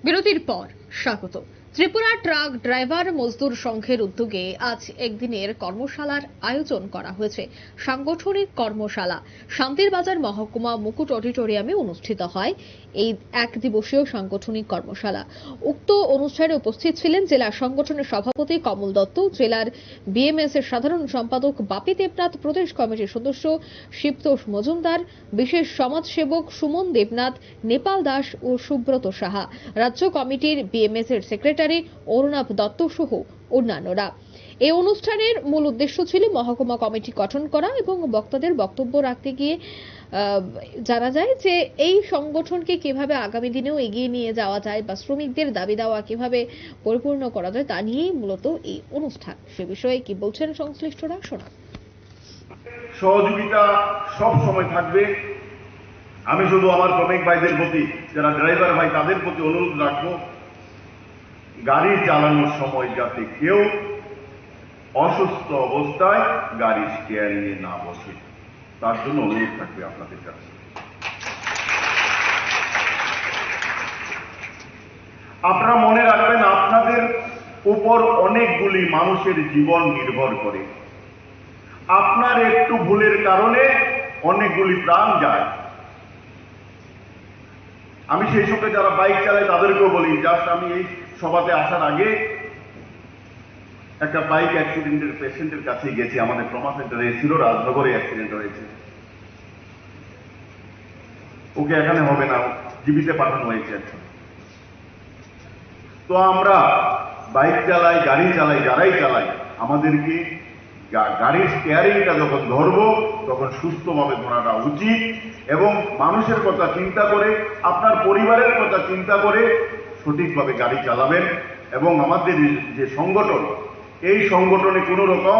বিরতির পর স্বাগত। ত্রিপুরা ট্রাক ড্রাইভার মজদুর সংঘের উদ্যোগে আজ একদিনের কর্মশালার আয়োজন করা হয়েছে। সাংগঠনিক কর্মশালা শান্তির বাজার মহকুমা মুকুট অডিটোরিয়ামে অনুষ্ঠিত হয় এই এক দিবসীয় সাংগঠনিক কর্মশালা। উক্ত অনুষ্ঠানে উপস্থিত ছিলেন জেলা সংগঠনের সভাপতি কমল দত্ত, জেলার বিএমএস এর সাধারণ সম্পাদক বাপি দেবনাথ, প্রদেশ কমিটির সদস্য শিবতোষ মজুমদার, বিশেষ সমাজসেবক সুমন দেবনাথ, নেপাল দাস ও সুব্রত সাহা, রাজ্য কমিটির বিএমএস এর সেক্রেটারি অরুণাভ দত্ত সহ অন্যান্যরা। এই অনুষ্ঠানের মূল উদ্দেশ্য ছিল মহকুমা কমিটি গঠন করা এবং বক্তাদের বক্তব্য রাখতে গিয়ে জানা যায় যে এই সংগঠনকে কিভাবে আগামী দিনেও এগিয়ে নিয়ে যাওয়া যায় বা শ্রমিকদের দাবি দাওয়া কিভাবে পরিপূর্ণ করা যায় তা নিয়েই মূলত এই অনুষ্ঠান। সে বিষয়ে কি বলছেন সংশ্লিষ্টরা, শোনান। সহযোগিতা সব সময় থাকবে। আমি শুধু আমার শ্রমিক ভাইদের প্রতি, যারা ড্রাইভার ভাই, তাদের প্রতি অনুরোধ রাখবো, গাড়ি চালানোর সময় যাতে কেউ অসুস্থ অবস্থায় গাড়ি স্টিয়ারিং এ না বসে, তার জন্য অনুরোধ থাকবে আপনাদের কাছে। আপনারা মনে রাখবেন, আপনাদের উপর অনেকগুলি মানুষের জীবন নির্ভর করে। আপনার একটু ভুলের কারণে অনেকগুলি প্রাণ যায়। আমি সেই সঙ্গে যারা বাইক চালায় তাদেরকেও বলি, জাস্ট আমি এই সভাতে আসার আগে একটা বাইক অ্যাক্সিডেন্টের পেশেন্টের কাছে গেছি। আমাদের ট্রমা সেন্টারে ছিল, রাজনগরে অ্যাক্সিডেন্ট হয়েছে। ওকে এখানে হবে না, জীবিতে পাঠানো হয়েছে এখন। তো আমরা বাইক চালাই, গাড়ি চালাই, যারাই চালাই, আমাদেরকে গাড়ির স্টিয়ারিংটা যখন ধরবো তখন সুস্থভাবে ধরাটা উচিত এবং মানুষের কথা চিন্তা করে, আপনার পরিবারের কথা চিন্তা করে সঠিকভাবে গাড়ি চালাবেন। এবং আমাদের যে সংগঠন, এই সংগঠনে কোনো রকম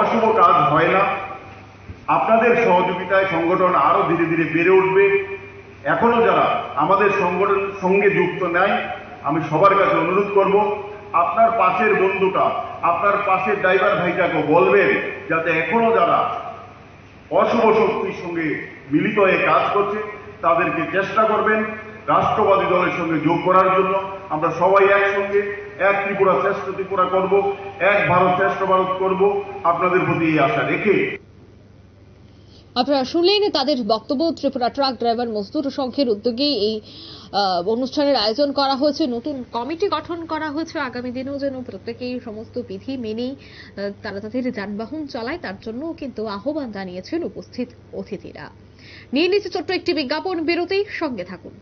অশুভ কাজ হয় না। আপনাদের সহযোগিতায় সংগঠন আরো ধীরে ধীরে বেড়ে উঠবে। এখনো যারা আমাদের সংগঠনের সঙ্গে যুক্ত নাই, আমি সবার কাছে অনুরোধ করব, আপনার পাশের বন্ধুটা, আপনার পাশের ড্রাইভার ভাইটাকে বলবেন যাতে এখনো যারা অশুভ শক্তির সঙ্গে মিলিত হয়ে কাজ করছে তাদেরকে চেষ্টা করবেন রাষ্ট্রবাদী দলের সঙ্গে যোগ করার জন্য। আমরা সবাই একসঙ্গে এক ত্রিপুরা শ্রেষ্ঠ ত্রিপুরা করব, এক ভারত শ্রেষ্ঠ ভারত করব, আপনাদের প্রতি এই আশা রেখে। আপনারা শুনলেন তাদের বক্তব্য। ত্রিপুরা ট্রাক ড্রাইভার মজদুর সংঘের উদ্যোগে এই অনুষ্ঠানের আয়োজন করা হয়েছে। নতুন কমিটি গঠন করা হয়েছে। আগামী দিনেও যেন প্রত্যেকেই সমস্ত বিধি মেনেই তারা তাদের যানবাহন চালায়, তার জন্য কিন্তু আহ্বান জানিয়েছেন উপস্থিত অতিথিরা। নিয়ে নিচ্ছে ছোট্ট একটি বিজ্ঞাপন বিরতি, সঙ্গে থাকুন।